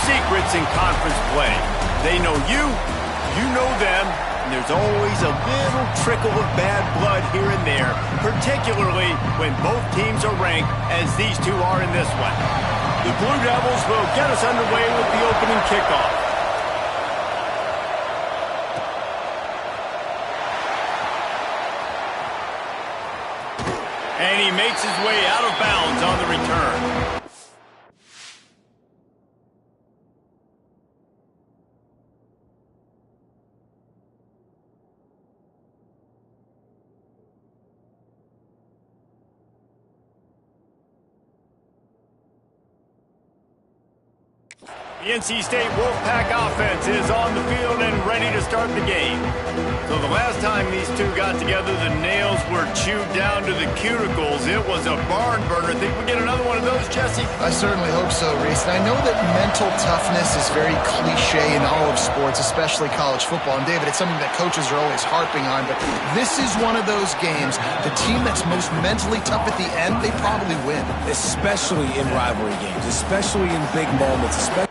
secrets in conference play. They know you, you know them, and there's always a little trickle of bad blood here and there, particularly when both teams are ranked as these two are in this one. The Blue Devils will get us underway with the opening kickoff. And he makes his way out of bounds on the return. The NC State Wolfpack offense is on the field and ready to start the game. So the last time these two got together, the nails were chewed down to the cuticles. It was a barn burner. Think we get another one of those, Jesse? I certainly hope so, Reese. And I know that mental toughness is very cliche in all of sports, especially college football. And David, it's something that coaches are always harping on. But this is one of those games. The team that's most mentally tough at the end, they probably win. Especially in rivalry games, especially in big moments, especially.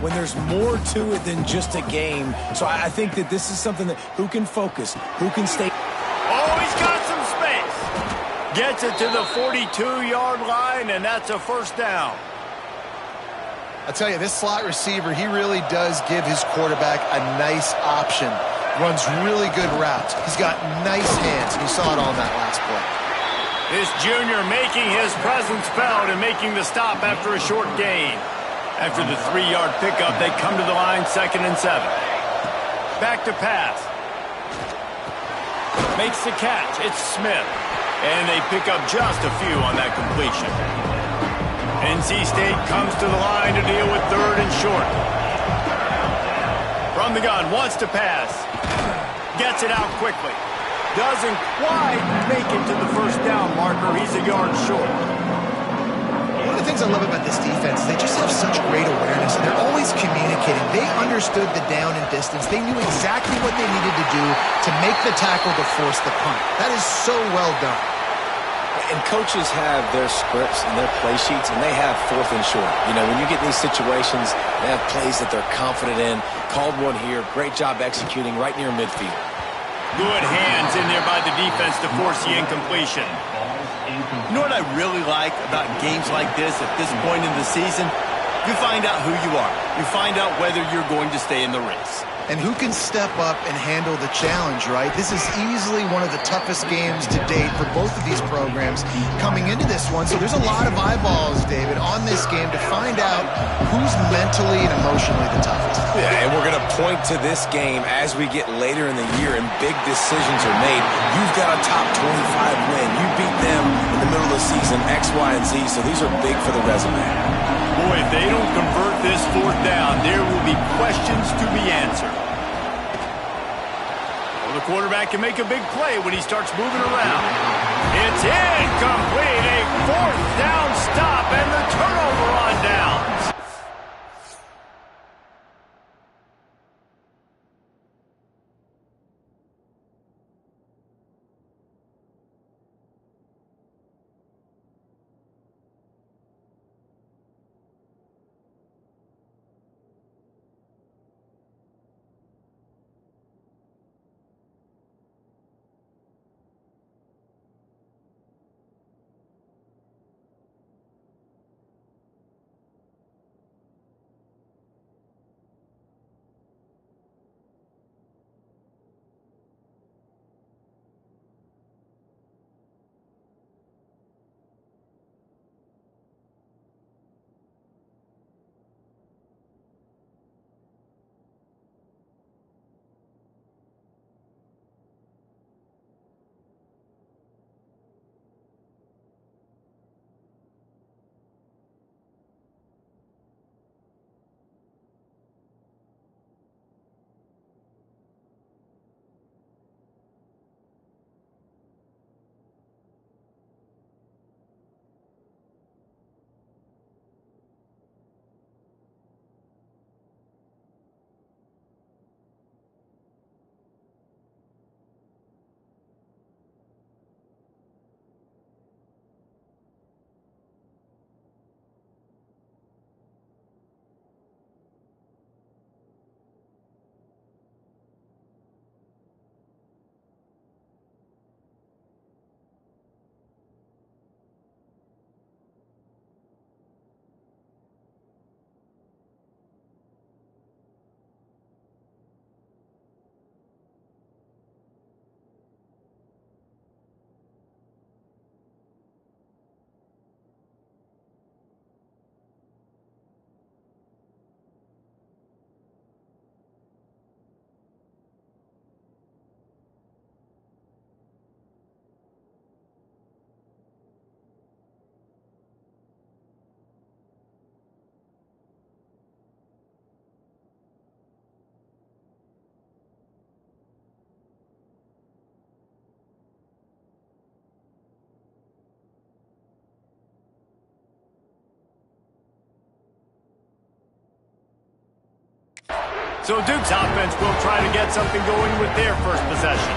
When there's more to it than just a game. So I think that this is something that who can focus, who can stay. Oh, he's got some space. Gets it to the 42-yard line, and that's a first down. I tell you, this slot receiver, he really does give his quarterback a nice option. Runs really good routes. He's got nice hands, and you saw it on that last play. This junior making his presence felt and making the stop after a short gain. After the 3-yard pickup, they come to the line, 2nd and 7. Back to pass. Makes the catch. It's Smith. And they pick up just a few on that completion. NC State comes to the line to deal with 3rd and short. From the gun, wants to pass. Gets it out quickly. Doesn't quite make it to the first down marker. He's a yard short. One of the things I love about this defense is they just have such great awareness, and they're always communicating. They understood the down and distance. They knew exactly what they needed to do to make the tackle to force the punt. That is so well done. And coaches have their scripts and their play sheets, and they have 4th and short. You know, when you get in these situations, they have plays that they're confident in. Called one here. Great job executing right near midfield. Good hands in there by the defense to force the incompletion. You know what I really like about games like this at this point in the season? You find out who you are. You find out whether you're going to stay in the race. And who can step up and handle the challenge, right? This is easily one of the toughest games to date for both of these programs coming into this one. So there's a lot of eyeballs, David, on this game to find out who's mentally and emotionally the toughest. Yeah, and we're going to point to this game as we get later in the year and big decisions are made. You've got a top 25 win. You beat them in the middle of the season, X, Y, and Z. So these are big for the resume. Boy, if they don't convert this 4th down, there will be questions to be answered. Well, the quarterback can make a big play when he starts moving around. It's incomplete. A 4th down stop and the turnover on downs. So Duke's offense will try to get something going with their first possession.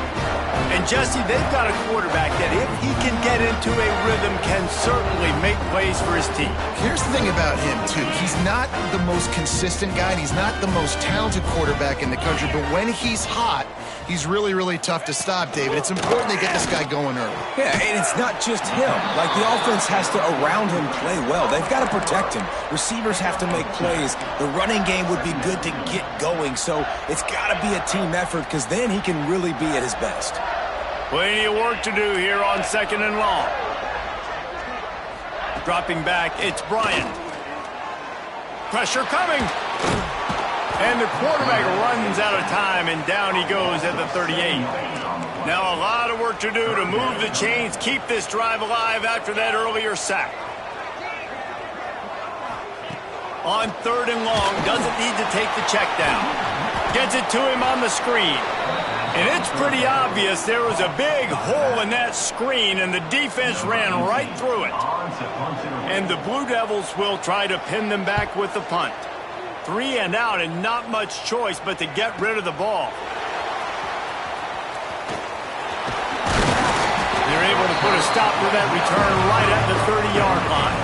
And Jesse, they've got a quarterback that if he can get into a rhythm can certainly make plays for his team. Here's the thing about him, too. He's not the most consistent guy, and he's not the most talented quarterback in the country, but when he's hot, he's really, really tough to stop, David. It's important they get this guy going early. Yeah, and it's not just him. Like, the offense has to, around him, play well. They've got to protect him. Receivers have to make plays. The running game would be good to get going, so it's got to be a team effort because then he can really be at his best. Plenty of work to do here on 2nd and long. Dropping back, it's Bryant. Pressure coming. And the quarterback runs out of time, and down he goes at the 38. Now a lot of work to do to move the chains, keep this drive alive after that earlier sack. On 3rd and long, doesn't need to take the check down. Gets it to him on the screen. And it's pretty obvious there was a big hole in that screen, and the defense ran right through it. And the Blue Devils will try to pin them back with the punt. 3 and out, and not much choice but to get rid of the ball. They're able to put a stop to that return right at the 30-yard line.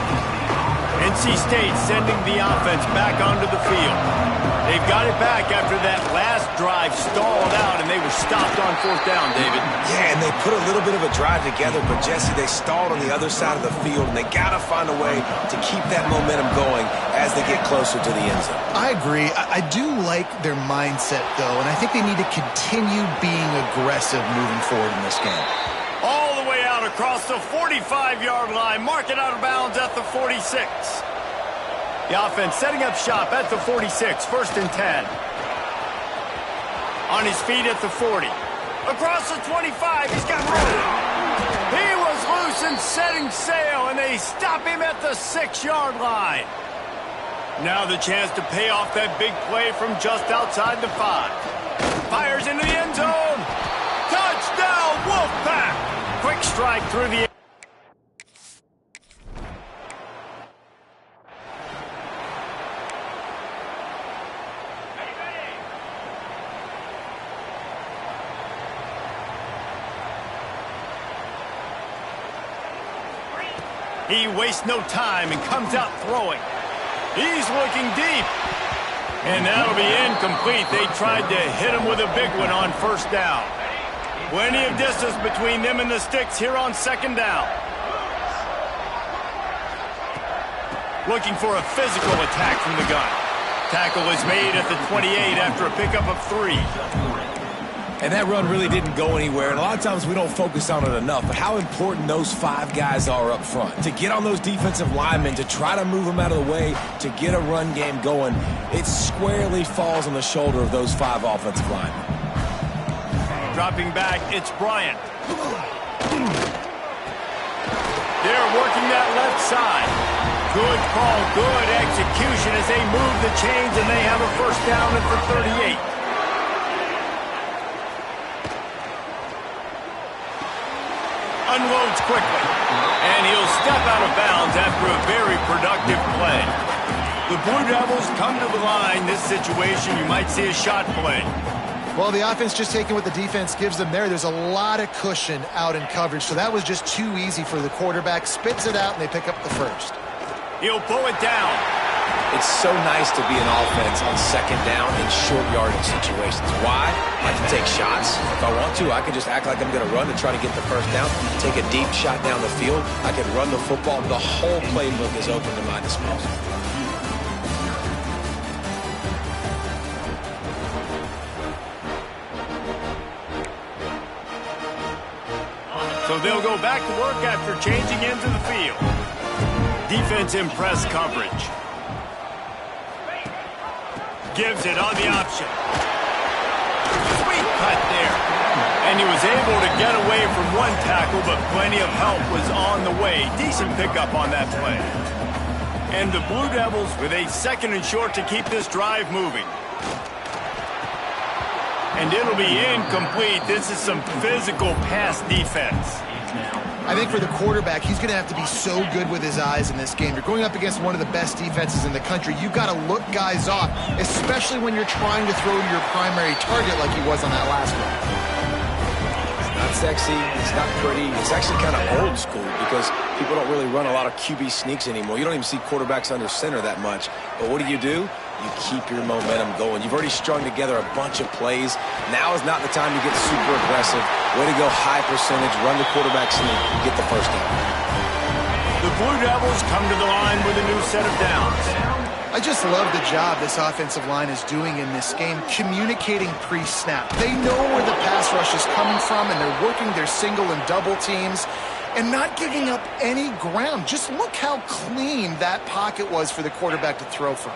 NC State sending the offense back onto the field. They've got it back after that last drive stalled out, and they were stopped on 4th down, David. Yeah, and they put a little bit of a drive together, but, Jesse, they stalled on the other side of the field, and they got to find a way to keep that momentum going as they get closer to the end zone. I agree. I do like their mindset, though, and I think they need to continue being aggressive moving forward in this game. All the way out across the 45-yard line. Mark it out of bounds at the 46. The offense setting up shop at the 46. 1st and 10. On his feet at the 40. Across the 25. He's got room. He was loose and setting sail, and they stop him at the 6-yard line. Now the chance to pay off that big play from just outside the 5. Fires into the end zone. Touchdown, Wolfpack! Quick strike through the... He wastes no time and comes out throwing. He's looking deep. And that'll be incomplete. They tried to hit him with a big one on 1st down. Plenty of distance between them and the sticks here on 2nd down. Looking for a physical attack from the gun. Tackle is made at the 28 after a pickup of 3. And that run really didn't go anywhere, and a lot of times we don't focus on it enough, but how important those 5 guys are up front. To get on those defensive linemen, to try to move them out of the way, to get a run game going, it squarely falls on the shoulder of those 5 offensive linemen. Dropping back, it's Bryant. They're working that left side. Good call, good execution as they move the chains, and they have a 1st down at the 38. Unloads quickly, and he'll step out of bounds after a very productive play. The Blue Devils come to the line. This situation, you might see a shot play. Well, the offense just taking what the defense gives them there. There's a lot of cushion out in coverage, so that was just too easy for the quarterback. Spits it out, and they pick up the 1st. He'll pull it down. It's so nice to be an offense on 2nd down in short yardage situations. Why? I can take shots. If I want to, I can just act like I'm going to run and try to get the 1st down, take a deep shot down the field. I can run the football. The whole playbook is open to my disposal. So they'll go back to work after changing into the field. Defense in press coverage. Gives it on the option. Sweet cut there. And he was able to get away from one tackle, but plenty of help was on the way. Decent pickup on that play. And the Blue Devils with a 2nd and short to keep this drive moving. And it'll be incomplete. This is some physical pass defense. I think for the quarterback, he's going to have to be so good with his eyes in this game. You're going up against one of the best defenses in the country. You've got to look guys off, especially when you're trying to throw to your primary target like he was on that last one. It's not sexy. It's not pretty. It's actually kind of old school because people don't really run a lot of QB sneaks anymore. You don't even see quarterbacks under center that much. But what do? You keep your momentum going. You've already strung together a bunch of plays. Now is not the time to get super aggressive. Way to go high percentage, run the quarterback sneak, and get the 1st down. The Blue Devils come to the line with a new set of downs. I just love the job this offensive line is doing in this game, communicating pre-snap. They know where the pass rush is coming from, and they're working their single and double teams and not giving up any ground. Just look how clean that pocket was for the quarterback to throw from.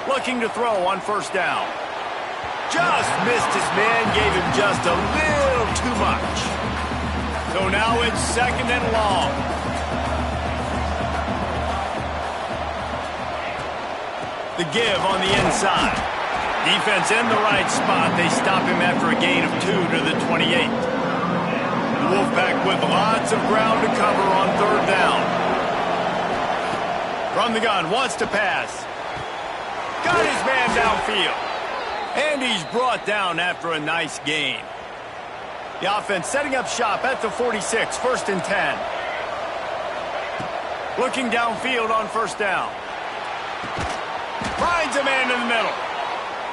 Looking to throw on 1st down. Just missed his man, gave him just a little too much. So now it's 2nd and long. The give on the inside. Defense in the right spot. They stop him after a gain of 2 to the 28. The Wolfpack with lots of ground to cover on 3rd down. From the gun, wants to pass. Got his man downfield. And he's brought down after a nice gain. The offense setting up shop at the 46, 1st and 10. Looking downfield on 1st down. Finds a man in the middle.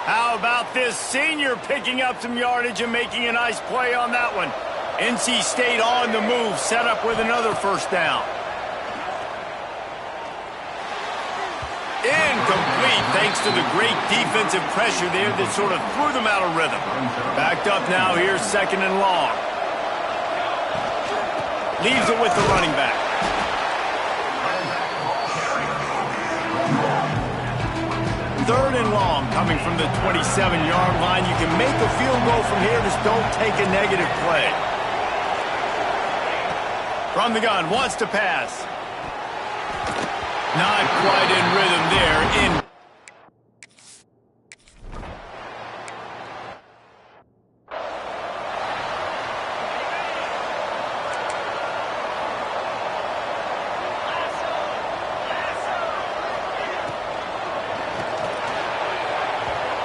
How about this senior picking up some yardage and making a nice play on that one? NC State on the move, set up with another 1st down. Incomplete thanks to the great defensive pressure there that sort of threw them out of rhythm. Backed up now, here's 2nd and long. Leaves it with the running back. Third and long coming from the 27-yard line. You can make a field goal from here, just don't take a negative play. From the gun, wants to pass. Not quite in rhythm there.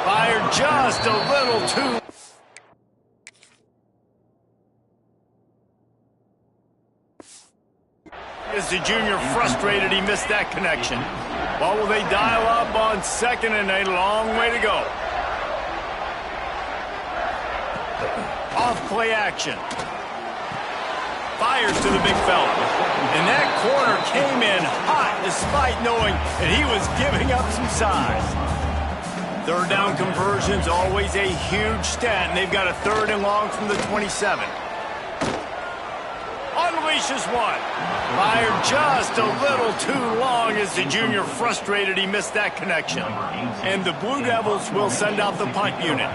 Fired just a little too. Is the junior frustrated he missed that connection? What will they dial up on 2nd and a long way to go? Off play action. Fires to the big fella. And that corner came in hot despite knowing that he was giving up some size. 3rd down conversion's always a huge stat, and they've got a 3rd and long from the 27. Unleashes one. Fired just a little too long as the junior frustrated he missed that connection. And the Blue Devils will send out the punt unit.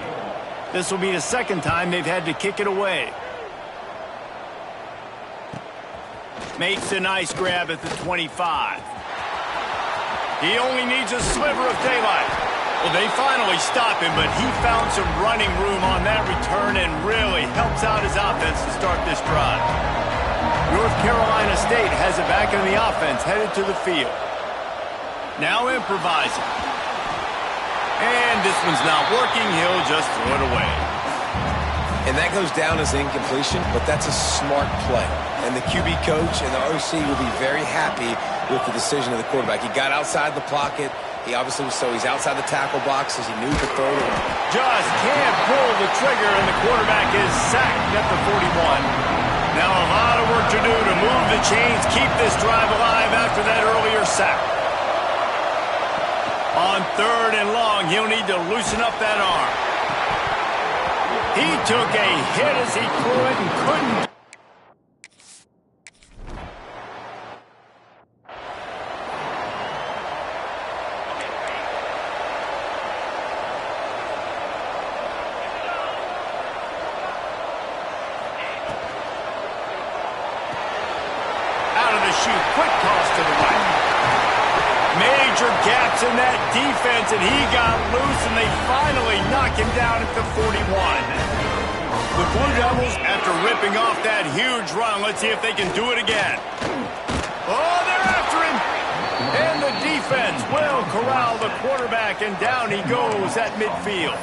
This will be the 2nd time they've had to kick it away. Makes a nice grab at the 25. He only needs a sliver of daylight. Well, they finally stop him, but he found some running room on that return and really helps out his offense to start this drive. North Carolina State has it back in the offense, headed to the field. Now improvising. And this one's not working. He'll just throw it away. And that goes down as incompletion, but that's a smart play. And the QB coach and the OC will be very happy with the decision of the quarterback. He got outside the pocket. He obviously was so he's outside the tackle box as he knew to throw it away. Just can't pull the trigger, and the quarterback is sacked at the 41. Now a lot of work to do to move the chains, keep this drive alive after that earlier sack. On 3rd and long, he'll need to loosen up that arm. He took a hit as he threw it and couldn't. Quick toss to the right. Major gaps in that defense, and he got loose, and they finally knock him down at the 41. The Blue Devils, after ripping off that huge run, let's see if they can do it again. Oh, they're after him. And the defense will corral the quarterback, and down he goes at midfield.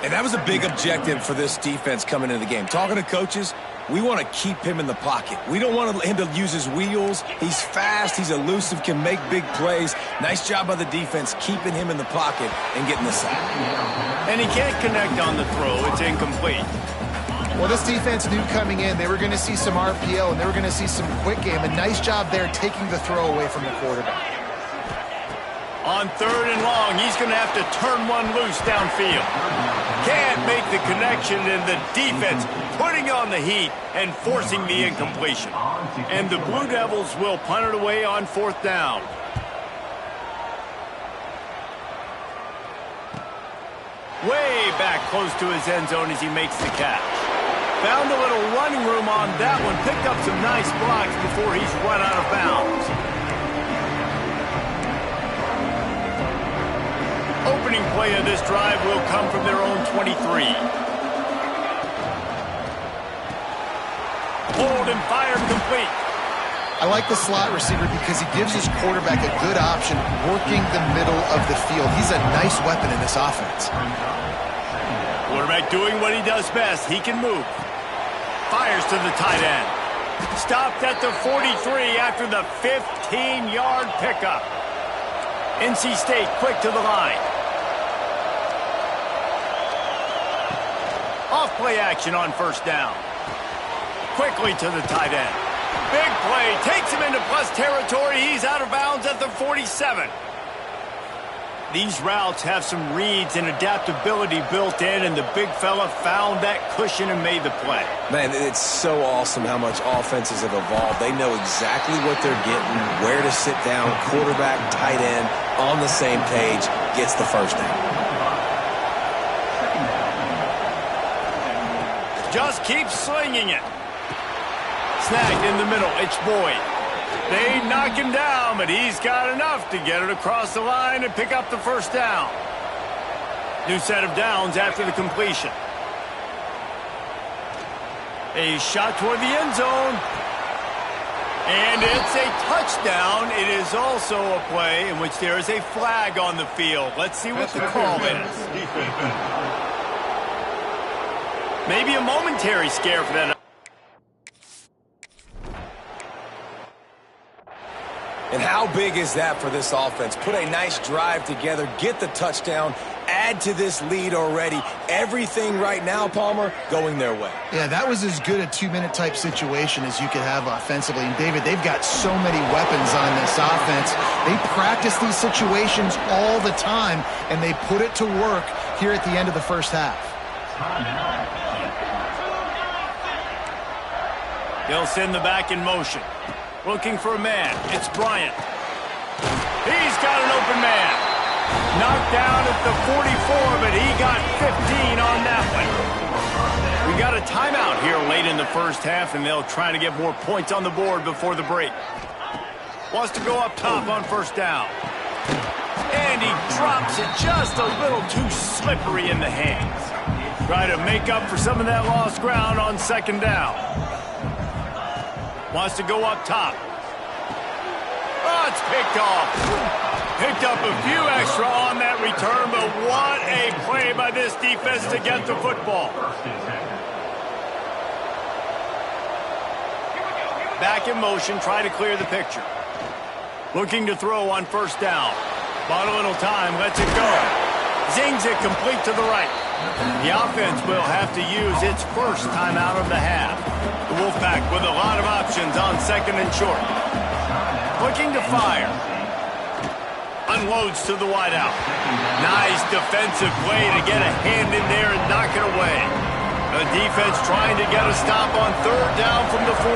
And that was a big objective for this defense coming into the game. Talking to coaches, we want to keep him in the pocket. We don't want him to use his wheels. He's fast. He's elusive, can make big plays. Nice job by the defense keeping him in the pocket and getting the sack. And he can't connect on the throw. It's incomplete. Well, this defense knew coming in they were going to see some RPO and they were going to see some quick game. A nice job there taking the throw away from the quarterback. On 3rd and long, he's going to have to turn one loose downfield. Can't make the connection, and the defense putting on the heat and forcing the incompletion. And the Blue Devils will punt it away on 4th down. Way back close to his end zone as he makes the catch. Found a little running room on that one. Picked up some nice blocks before he's run out of bounds. opening play of this drive will come from their own 23. Hold and fire complete. I like the slot receiver because he gives his quarterback a good option working the middle of the field. He's a nice weapon in this offense. Quarterback doing what he does best. He can move. Fires to the tight end. Stopped at the 43 after the 15-yard pickup. NC State quick to the line. Off play action on first down. Quickly to the tight end. Big play. Takes him into plus territory. He's out of bounds at the 47. These routes have some reads and adaptability built in, and the big fella found that cushion and made the play. Man, it's so awesome how much offenses have evolved. They know exactly what they're getting, where to sit down, quarterback, tight end, on the same page, gets the first down. Just keep slinging it. Snagged in the middle, it's Boyd. They knock him down, but he's got enough to get it across the line and pick up the first down. New set of downs after the completion. A shot toward the end zone. And it's a touchdown. It is also a play in which there is a flag on the field. Let's see what the call is. Maybe a momentary scare for that. And how big is that for this offense? Put a nice drive together, get the touchdown, add to this lead already. Everything right now, Palmer, going their way. Yeah, that was as good a two-minute type situation as you could have offensively. And, David, they've got so many weapons on this offense. They practice these situations all the time, and they put it to work here at the end of the first half. They'll send the back in motion. Looking for a man. It's Bryant. He's got an open man. Knocked down at the 44, but he got 15 on that one. We got a timeout here late in the first half, and they'll try to get more points on the board before the break. Wants to go up top on first down. And he drops it just a little too slippery in the hands. Try to make up for some of that lost ground on second down. Wants to go up top. Oh, it's picked off. Picked up a few extra on that return, but what a play by this defense to get the football. Back in motion, try to clear the picture. Looking to throw on first down. Bought a little time, lets it go. Zings it complete to the right. The offense will have to use its first timeout of the half. The Wolfpack with a lot of options on second and short. Looking to fire. Unloads to the wideout. Nice defensive play to get a hand in there and knock it away. The defense trying to get a stop on third down from the 44.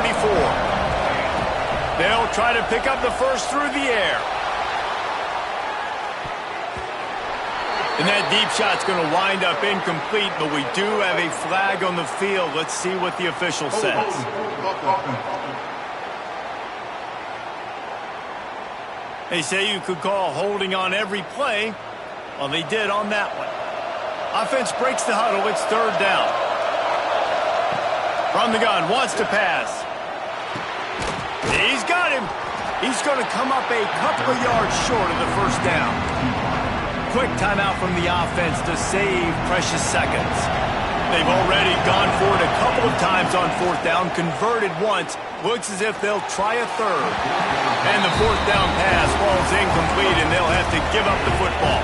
They'll try to pick up the first through the air. And that deep shot's going to wind up incomplete, but we do have a flag on the field. Let's see what the official says. They say you could call holding on every play. Well, they did on that one. Offense breaks the huddle. It's third down. From the gun, wants to pass. He's got him. He's going to come up a couple of yards short of the first down. Quick timeout from the offense to save precious seconds. They've already gone for it a couple of times on fourth down, converted once. Looks as if they'll try a third. And the fourth down pass falls incomplete, and they'll have to give up the football.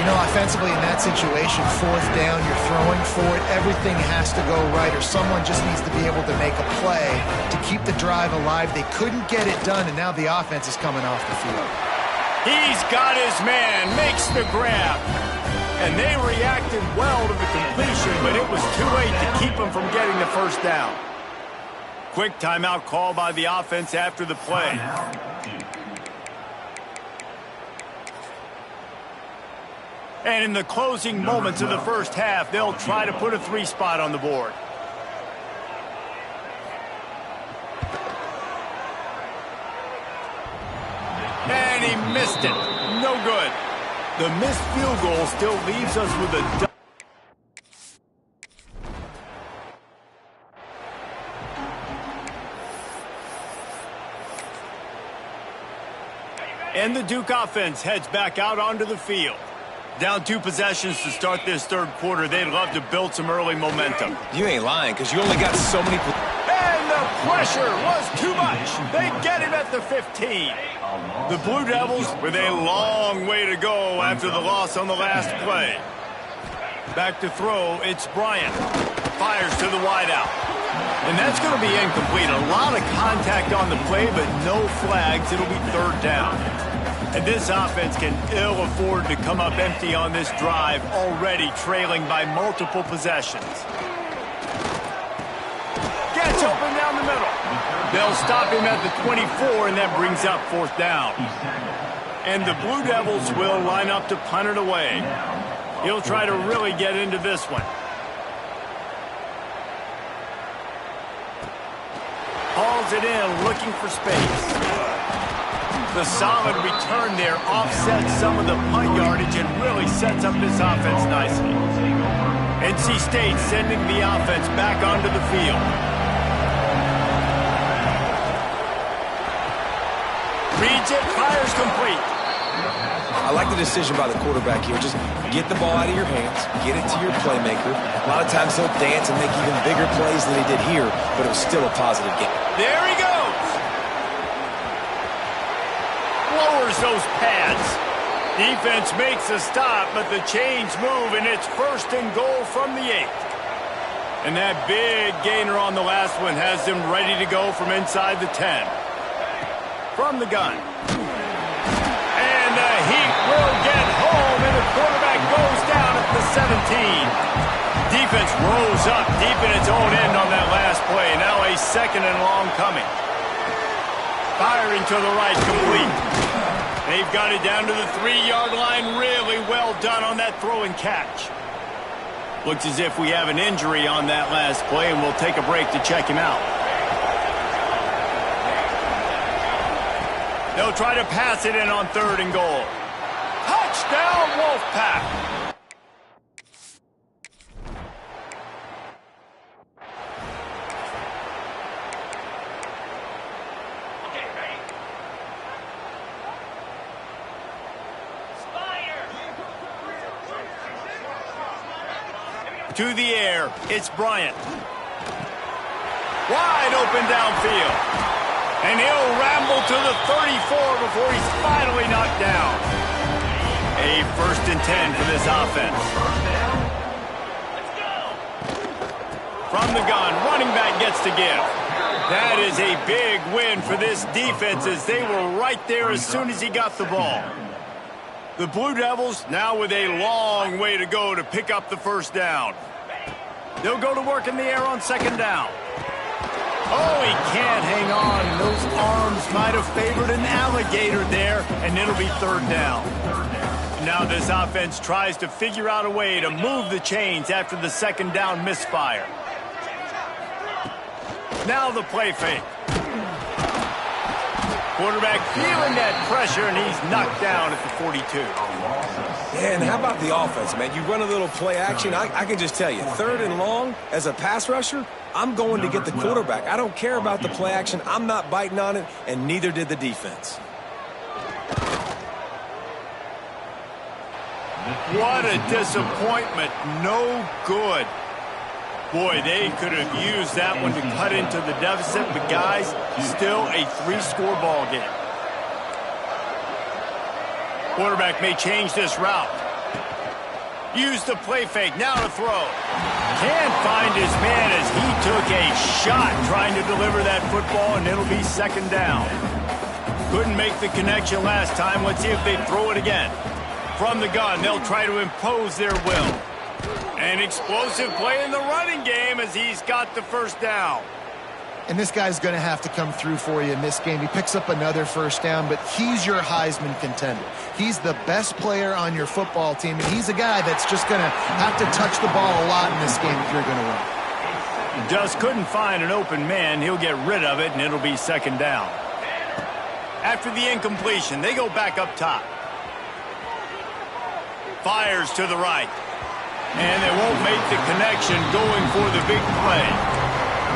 You know, offensively in that situation, fourth down, you're throwing for it. Everything has to go right, or someone just needs to be able to make a play to keep the drive alive. They couldn't get it done, and now the offense is coming off the field. He's got his man, makes the grab. And they reacted well to the completion, but it was too late to keep him from getting the first down. Quick timeout call by the offense after the play. And in the closing moments of the first half, they'll try to put a 3 spot on the board. And he missed it. No good. The missed field goal still leaves us with a... And the Duke offense heads back out onto the field. Down 2 possessions to start this third quarter. They'd love to build some early momentum. You ain't lying, because you only got so many... And the pressure was too much. They get him at the 15. The Blue Devils with a long way to go after the loss on the last play. Back to throw, it's Bryant. Fires to the wideout. And that's going to be incomplete. A lot of contact on the play, but no flags. It'll be third down. And this offense can ill afford to come up empty on this drive, already trailing by multiple possessions. Gets open down the middle. They'll stop him at the 24, and that brings up fourth down. And the Blue Devils will line up to punt it away. He'll try to really get into this one. Hauls it in, looking for space. The solid return there offsets some of the punt yardage and really sets up this offense nicely. NC State sending the offense back onto the field. Reads it, fires complete. I like the decision by the quarterback here. Just get the ball out of your hands, get it to your playmaker. A lot of times he'll dance and make even bigger plays than he did here, but it was still a positive game. There he goes. Lowers those pads. Defense makes a stop, but the chains move, and it's first and goal from the 8. And that big gainer on the last one has them ready to go from inside the 10. From the gun. And the heat will get home, and the quarterback goes down at the 17. Defense rose up deep in its own end on that last play. Now a second and long coming. Firing to the right, complete. They've got it down to the 3-yard line. Really well done on that throw and catch. Looks as if we have an injury on that last play, and we'll take a break to check him out. They'll try to pass it in on 3rd and goal. Touchdown, Wolfpack! To the air, it's Bryant. Wide open downfield. And he'll ramble to the 34 before he's finally knocked down. A 1st and 10 for this offense. From the gun, running back gets to give. That is a big win for this defense as they were right there as soon as he got the ball. The Blue Devils now with a long way to go to pick up the first down. They'll go to work in the air on 2nd down. Oh, he can't hang on. Those arms might have favored an alligator there, and it'll be 3rd down. Now this offense tries to figure out a way to move the chains after the 2nd down misfire. Now the play fake. Quarterback feeling that pressure, and he's knocked down at the 42. Yeah, and how about the offense, man? You run a little play action. I can just tell you, 3rd and long, as a pass rusher, I'm going to get the quarterback. I don't care about the play action. I'm not biting on it, and neither did the defense. What a disappointment. No good. Boy, they could have used that one to cut into the deficit, but guys, still a 3-score ball game. Quarterback may change this route. Use the play fake, now to throw. Can't find his man as he took a shot trying to deliver that football, and it'll be 2nd down. Couldn't make the connection last time. Let's see if they throw it again. From the gun, they'll try to impose their will. An explosive play in the running game as he's got the first down. And this guy's going to have to come through for you in this game. He picks up another first down, but he's your Heisman contender. He's the best player on your football team, and he's a guy that's just going to have to touch the ball a lot in this game if you're going to win. Just couldn't find an open man. He'll get rid of it, and it'll be 2nd down. After the incompletion, they go back up top. Fires to the right. And they won't make the connection going for the big play.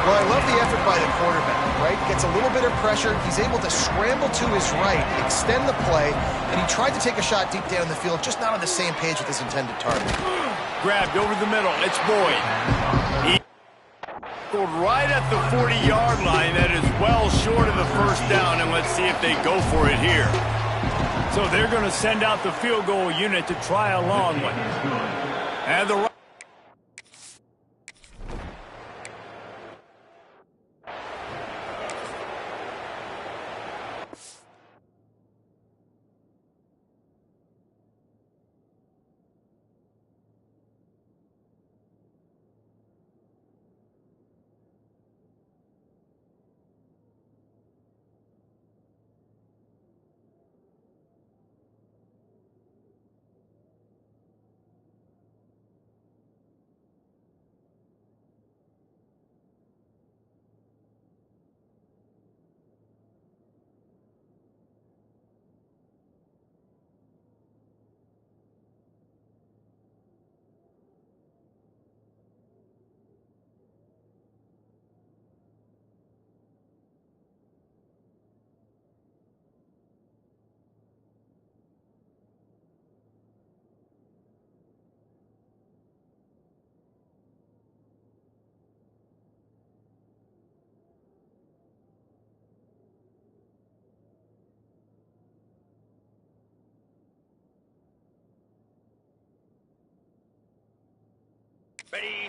Well, I love the effort by the quarterback, right? Gets a little bit of pressure. He's able to scramble to his right, extend the play, and he tried to take a shot deep down the field, just not on the same page with his intended target. Grabbed over the middle. It's Boyd. He scored right at the 40-yard line. That is well short of the first down, and let's see if they go for it here. So they're going to send out the field goal unit to try a long one. And the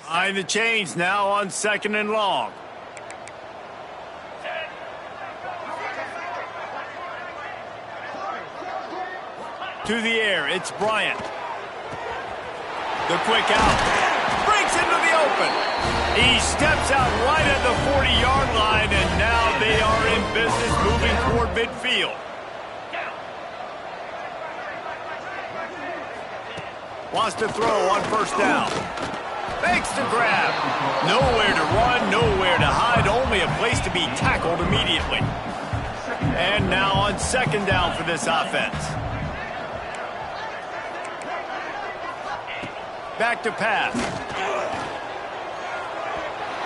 behind the chains now on 2nd and long. To the air, it's Bryant. The quick out. Breaks into the open. He steps out right at the 40-yard line, and now they are in business moving toward midfield. Wants to throw on 1st down. Fakes the grab. Nowhere to run, nowhere to hide, only a place to be tackled immediately. And now on 2nd down for this offense. Back to pass.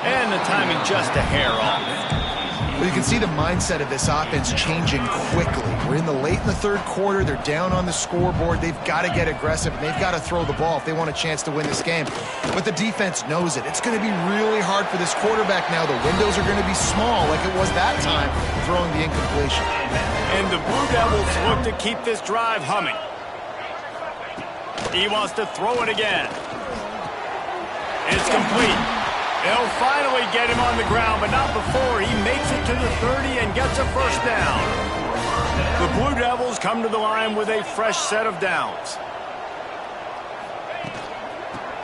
And the timing just a hair off. Well, you can see the mindset of this offense changing quickly. We're in the late in the 3rd quarter. They're down on the scoreboard. They've got to get aggressive, and they've got to throw the ball if they want a chance to win this game. But the defense knows it. It's going to be really hard for this quarterback now. The windows are going to be small like it was that time throwing the incompletion. And the Blue Devils look to keep this drive humming. He wants to throw it again. It's complete. They'll finally get him on the ground, but not before he makes it to the 30 and gets a 1st down. The Blue Devils come to the line with a fresh set of downs.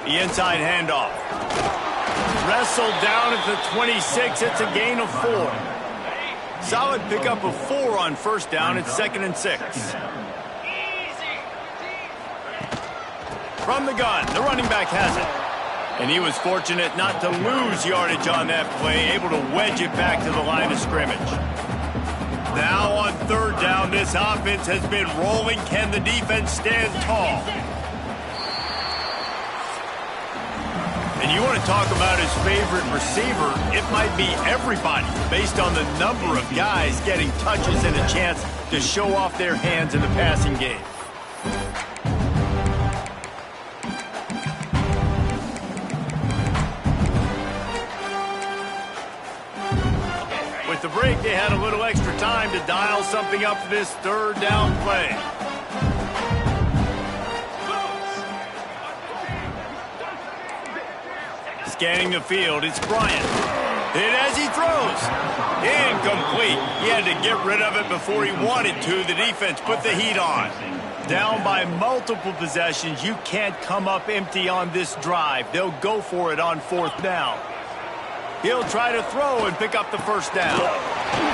The inside handoff. Wrestled down at the 26. It's a gain of 4. Solid pickup of 4 on 1st down. It's 2nd and 6. From the gun, the running back has it. And he was fortunate not to lose yardage on that play, able to wedge it back to the line of scrimmage. Now on 3rd down, this offense has been rolling. Can the defense stand tall? And you want to talk about his favorite receiver, it might be everybody, based on the number of guys getting touches and a chance to show off their hands in the passing game. With the break, they had a little extra time to dial something up for this 3rd down play. Scanning the field, it's Bryant. Hit as he throws. Incomplete. He had to get rid of it before he wanted to. The defense put the heat on. Down by multiple possessions. You can't come up empty on this drive. They'll go for it on 4th down. He'll try to throw and pick up the 1st down.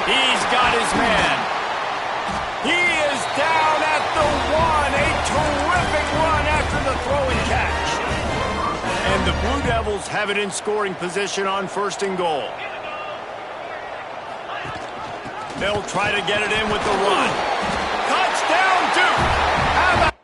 He's got his man. He is down at the 1. A terrific run after the throw and catch. And the Blue Devils have it in scoring position on 1st and goal. They'll try to get it in with the run. Touchdown, Duke! How about...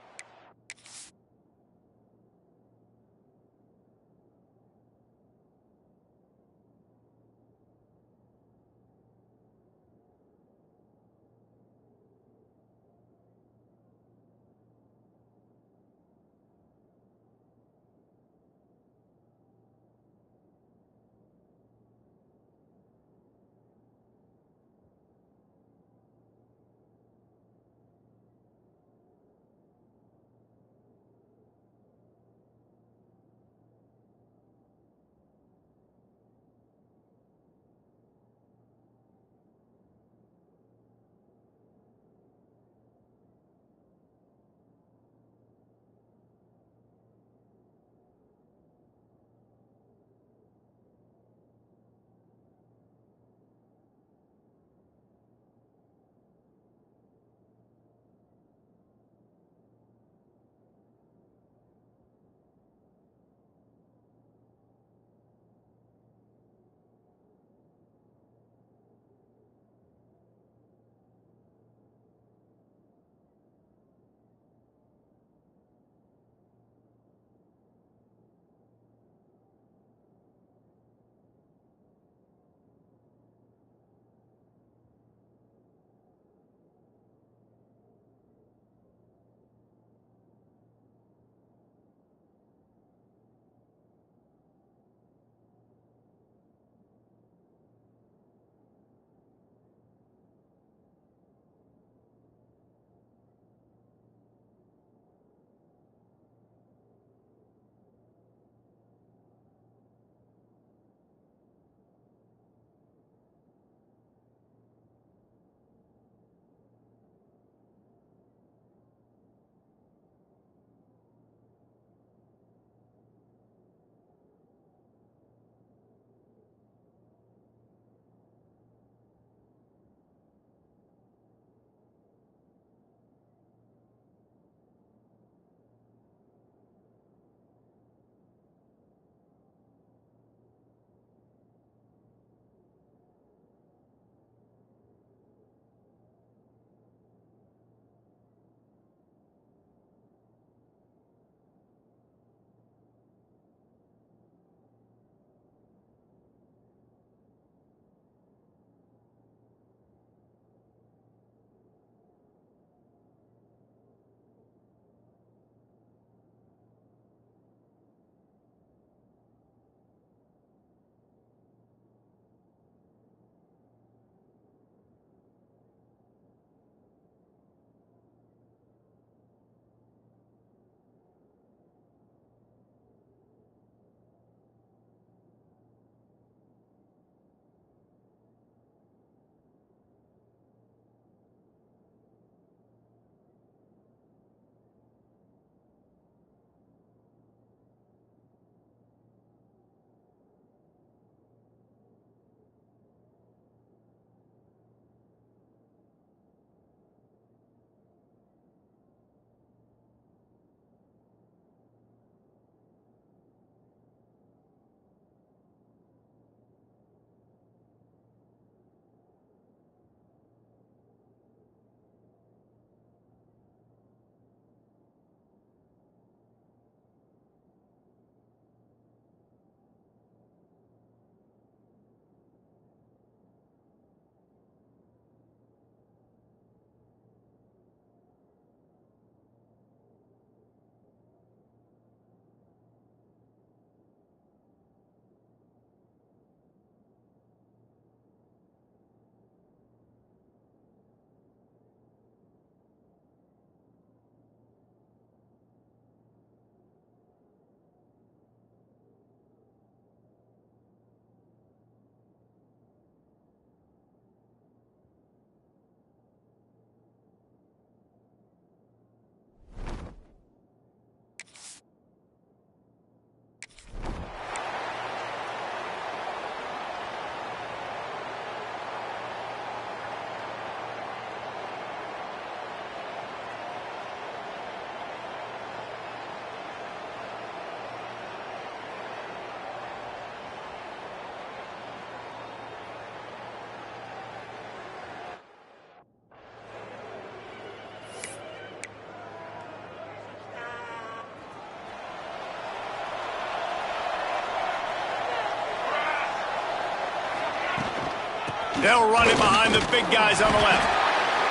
They'll run it behind the big guys on the left.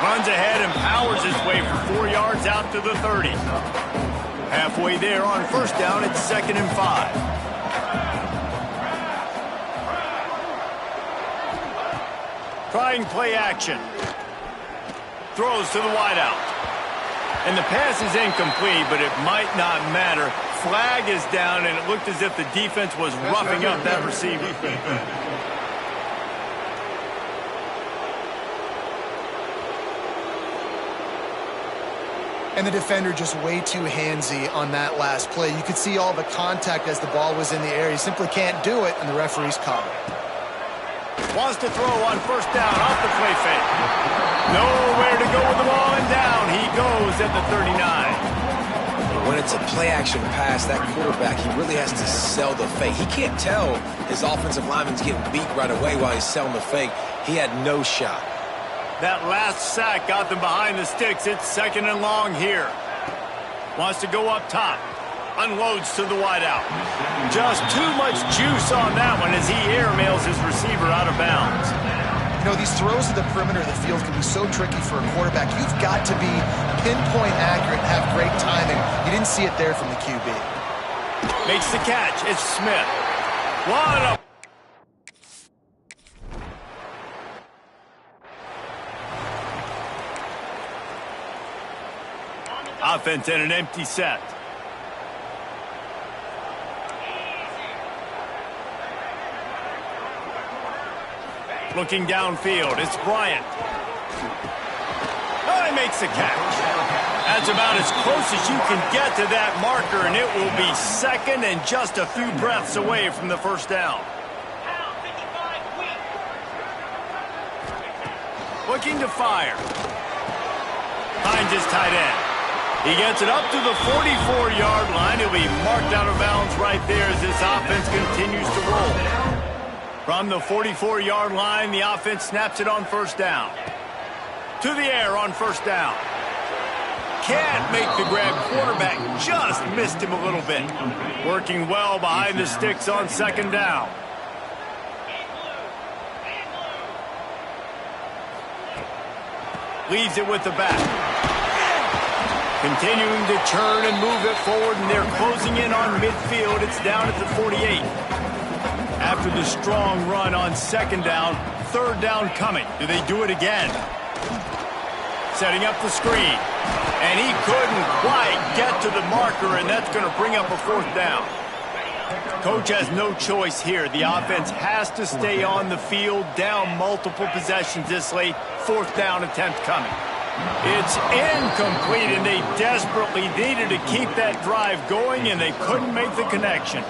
Runs ahead and powers his way for 4 yards out to the 30. Halfway there on first down, it's 2nd and 5. Trying play action. Throws to the wideout. And the pass is incomplete, but it might not matter. Flag is down, and it looked as if the defense was roughing up that receiver. And the defender just way too handsy on that last play. You could see all the contact as the ball was in the air. He simply can't do it, and the referee's caught it. Wants to throw on first down off the play fake. Nowhere to go with the ball, and down he goes at the 39. When it's a play-action pass, that quarterback, he really has to sell the fake. He can't tell his offensive lineman's getting beat right away while he's selling the fake. He had no shot. That last sack got them behind the sticks. It's 2nd and long here. Wants to go up top. Unloads to the wideout. Just too much juice on that one as he airmails his receiver out of bounds. You know, these throws to the perimeter of the field can be so tricky for a quarterback. You've got to be pinpoint accurate and have great timing. You didn't see it there from the QB. Makes the catch. It's Smith. What a... Offense in an empty set. Looking downfield, it's Bryant. Oh, he makes the catch. That's about as close as you can get to that marker, and it will be 2nd and just a few breaths away from the first down. Looking to fire. Finds his tight end. He gets it up to the 44-yard line. He'll be marked out of bounds right there as this offense continues to roll. From the 44-yard line, the offense snaps it on first down. To the air on first down. Can't make the grab. Quarterback just missed him a little bit. Working well behind the sticks on 2nd down. Leaves it with the back. Continuing to turn and move it forward, and they're closing in on midfield. It's down at the 48. After the strong run on 2nd down, 3rd down coming. Do they do it again? Setting up the screen. And he couldn't quite get to the marker, and that's going to bring up a 4th down. Coach has no choice here. The offense has to stay on the field, down multiple possessions this late. 4th down attempt coming. It's incomplete, and they desperately needed to keep that drive going, and they couldn't make the connection.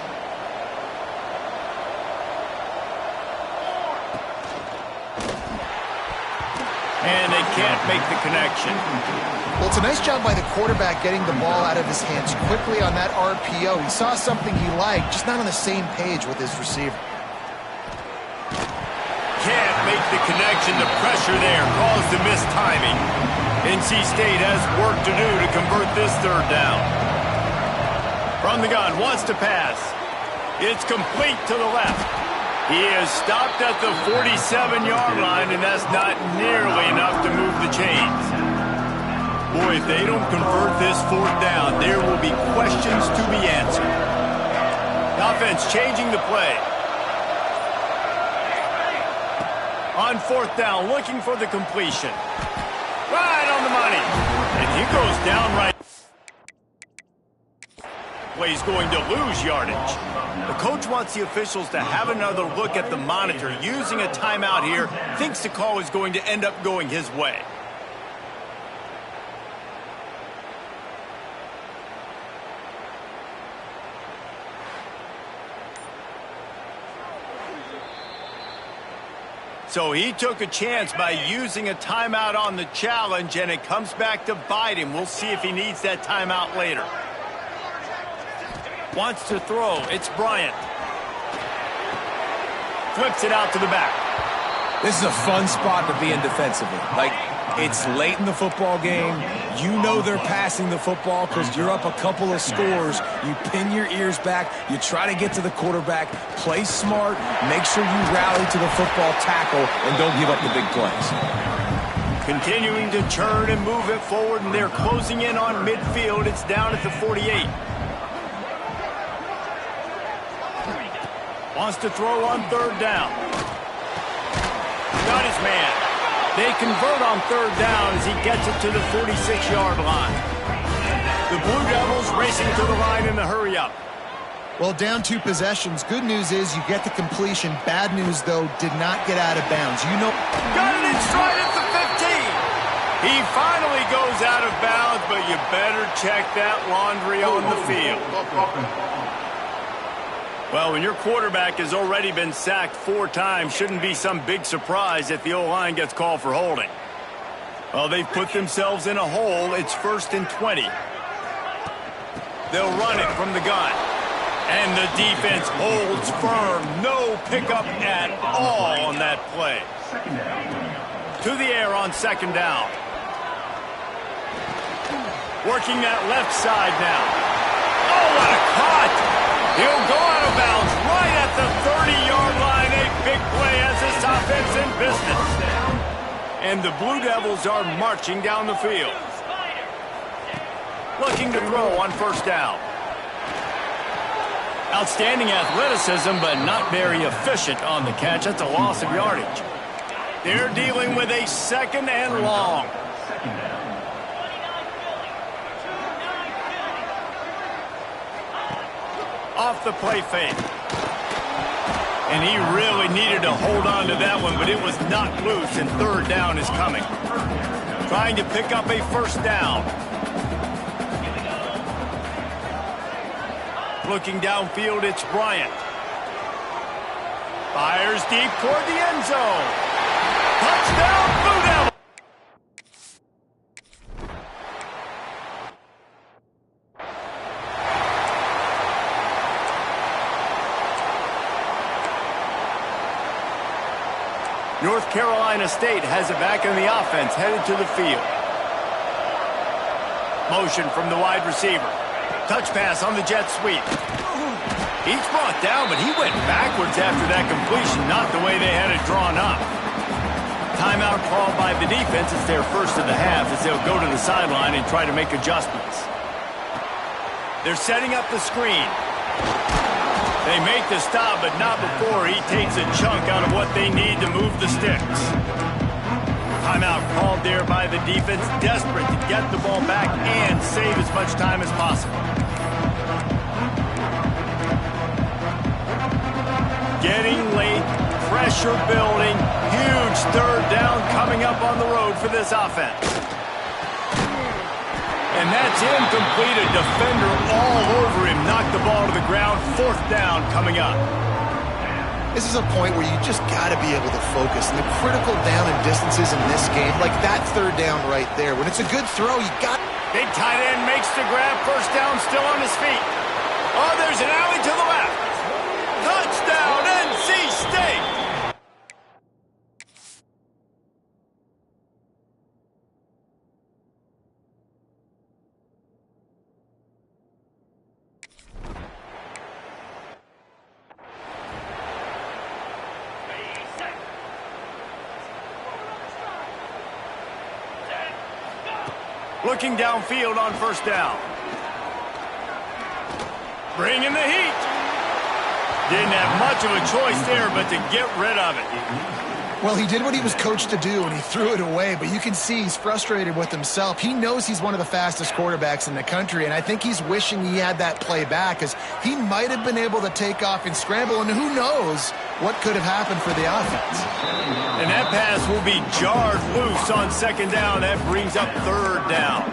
And they can't make the connection. Well, it's a nice job by the quarterback getting the ball out of his hands quickly on that RPO. He saw something he liked, just not on the same page with his receiver. Can't make the connection. The pressure there caused the missed timing. NC State has work to do to convert this 3rd down. From the gun, wants to pass. It's complete to the left. He is stopped at the 47-yard line, and that's not nearly enough to move the chains. Boy, if they don't convert this 4th down, there will be questions to be answered. The offense changing the play. On 4th down, looking for the completion. Right on the money. And he goes down right. Play's going to lose yardage. The coach wants the officials to have another look at the monitor. Using a timeout here, thinks the call is going to end up going his way. So he took a chance by using a timeout on the challenge, and it comes back to bite him. We'll see if he needs that timeout later. Wants to throw. It's Bryant. Flips it out to the back. This is a fun spot to be in defensively. Like, It's late in the football game. You know they're passing the football because you're up a couple of scores. You pin your ears back. You try to get to the quarterback. Play smart. Make sure you rally to the football tackle and don't give up the big plays. Continuing to turn and move it forward, and they're closing in on midfield. It's down at the 48. Wants to throw on third down. Got his man. They convert on third down as he gets it to the 46-yard line. The Blue Devils racing to the line in the hurry-up. Well, down 2 possessions. Good news is you get the completion. Bad news, though, did not get out of bounds. You know. Got it in stride at the 15. He finally goes out of bounds, but you better check that laundry on the field. Well, when your quarterback has already been sacked 4 times, shouldn't be some big surprise if the O-line gets called for holding. Well, they've put themselves in a hole. It's 1st and 20. They'll run it from the gun. And the defense holds firm. No pickup at all on that play. To the air on 2nd down. Working that left side now. Oh, what a cut! He'll go out of bounds right at the 30-yard line. A big play as this offense in business. And the Blue Devils are marching down the field. Looking to throw on 1st down. Outstanding athleticism, but not very efficient on the catch. That's a loss of yardage. They're dealing with a 2nd and long. Off the play fake. And he really needed to hold on to that one, but it was knocked loose, and 3rd down is coming. Trying to pick up a 1st down. Looking downfield, it's Bryant. Fires deep toward the end zone. Touchdown, Blue Devils! North Carolina State has it back in the offense, headed to the field. Motion from the wide receiver. Touch pass on the jet sweep. He's brought down, but he went backwards after that completion, not the way they had it drawn up. Timeout called by the defense. It's their 1st of the half as they'll go to the sideline and try to make adjustments. They're setting up the screen. They make the stop, but not before he takes a chunk out of what they need to move the sticks. Timeout called there by the defense, desperate to get the ball back and save as much time as possible. Getting late, pressure building, huge 3rd down coming up on the road for this offense. And that's incomplete. A defender all over him. Knocked the ball to the ground. 4th down coming up. This is a point where you just got to be able to focus. And the critical down and distances in this game, like that 3rd down right there. When it's a good throw, you got... Big tight end makes the grab. 1st down, still on his feet. Oh, there's an alley to the left. Touchdown, NC State. Looking downfield on 1st down. Bringing the heat. Didn't have much of a choice there, but to get rid of it. Well, he did what he was coached to do, and he threw it away, but you can see he's frustrated with himself. He knows he's one of the fastest quarterbacks in the country, and I think he's wishing he had that play back, because he might have been able to take off and scramble, and who knows what could have happened for the offense. And that pass will be jarred loose on 2nd down. That brings up 3rd down.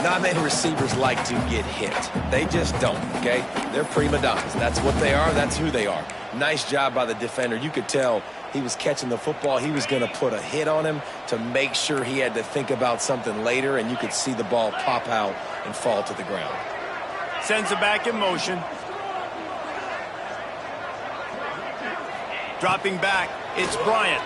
Not many receivers like to get hit. They just don't, okay? They're prima donnas. That's what they are. That's who they are. Nice job by the defender. You could tell he was catching the football. He was going to put a hit on him to make sure he had to think about something later, and you could see the ball pop out and fall to the ground. Sends it back in motion. Dropping back, it's Bryant.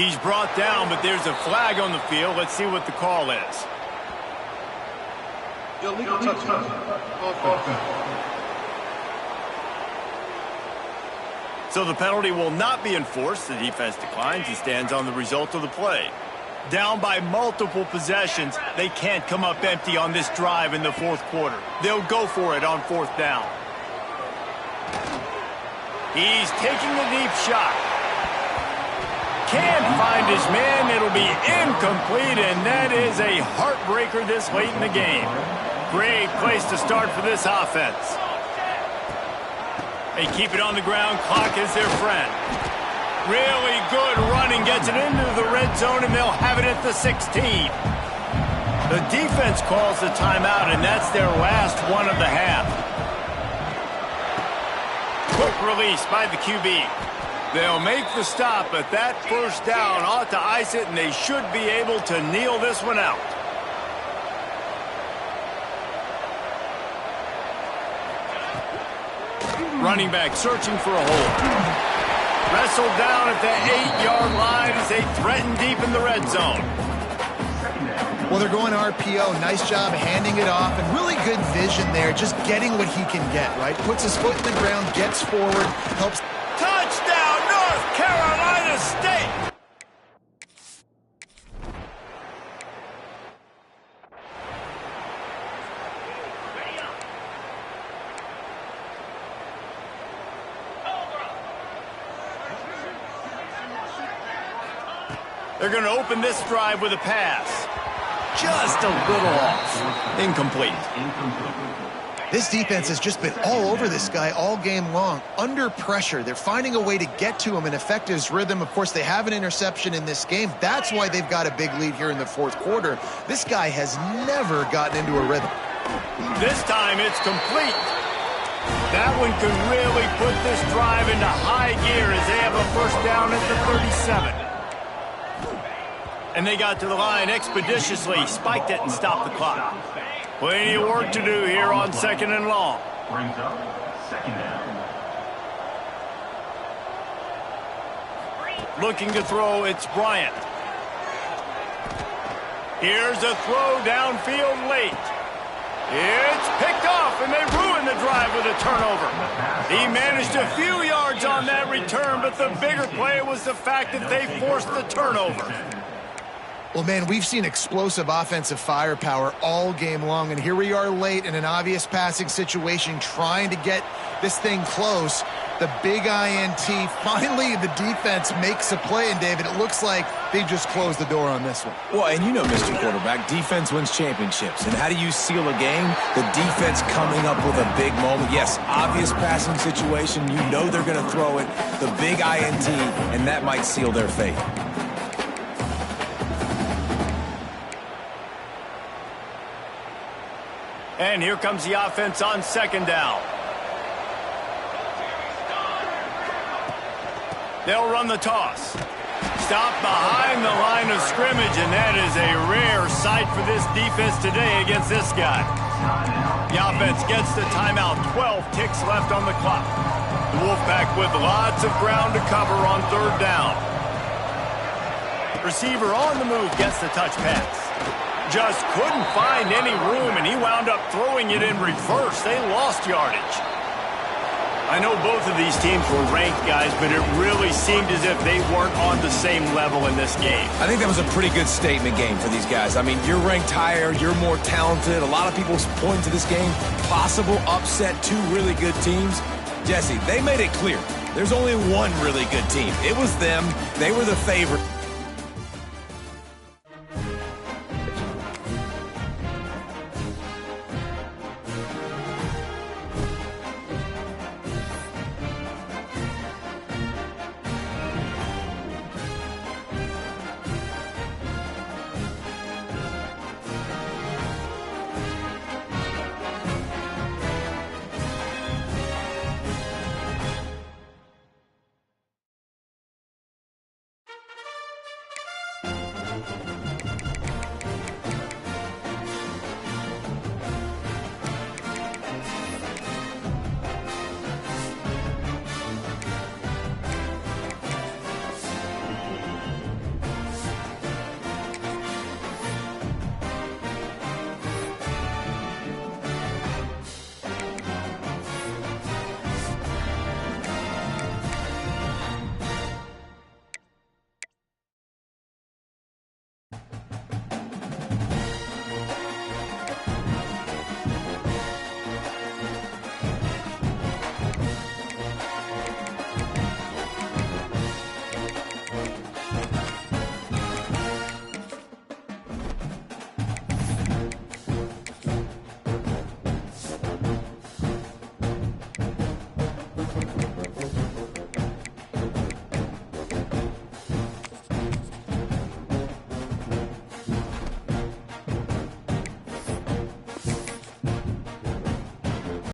He's brought down, but there's a flag on the field. Let's see what the call is. Illegal touchdown. Offense. So the penalty will not be enforced. The defense declines and stands on the result of the play. Down by multiple possessions, they can't come up empty on this drive in the fourth quarter. They'll go for it on fourth down. He's taking a deep shot. Can't find his man. It'll be incomplete, and that is a heartbreaker this late in the game. Great place to start for this offense. They keep it on the ground. Clock is their friend. Really good running. Gets it into the red zone, and they'll have it at the 16. The defense calls the timeout, and that's their last one of the half. Quick release by the QB. They'll make the stop, but that first down ought to ice it, and they should be able to kneel this one out. Running back searching for a hole. Wrestled down at the 8-yard line as they threaten deep in the red zone. Well, they're going RPO. Nice job handing it off, and really good vision there, just getting what he can get, right? Puts his foot in the ground, gets forward, helps. Touchdown, North Carolina State! They're going to open this drive with a pass. Just a little off. Incomplete. This defense has just been all over this guy all game long. Under pressure. They're finding a way to get to him and affect his rhythm. Of course, they have an interception in this game. That's why they've got a big lead here in the fourth quarter. This guy has never gotten into a rhythm. This time it's complete. That one could really put this drive into high gear as they have a first down at the 37. And they got to the line expeditiously, spiked it and stopped the clock. Plenty of work to do here on second and long. Brings up second down. Looking to throw, it's Bryant. Here's a throw downfield late. It's picked off, and they ruin the drive with a turnover. He managed a few yards on that return, but the bigger play was the fact that they forced the turnover. Well, man, we've seen explosive offensive firepower all game long, and here we are late in an obvious passing situation trying to get this thing close. The big INT, finally the defense makes a play, and David, it looks like they just closed the door on this one. Well, and you know, Mr. Quarterback, defense wins championships. And how do you seal a game? The defense coming up with a big moment. Yes, obvious passing situation. You know they're going to throw it. The big INT, and that might seal their fate. And here comes the offense on second down. They'll run the toss. Stop behind the line of scrimmage, and that is a rare sight for this defense today against this guy. The offense gets the timeout. 12 ticks left on the clock. The Wolfpack with lots of ground to cover on third down. Receiver on the move gets the touch pass. Just couldn't find any room, and he wound up throwing it in reverse. They lost yardage. I know both of these teams were ranked, guys, but it really seemed as if they weren't on the same level in this game. I think that was a pretty good statement game for these guys. I mean, you're ranked higher, you're more talented. A lot of people point to this game. Possible upset, two really good teams. Jesse, they made it clear. There's only one really good team. It was them. They were the favorite.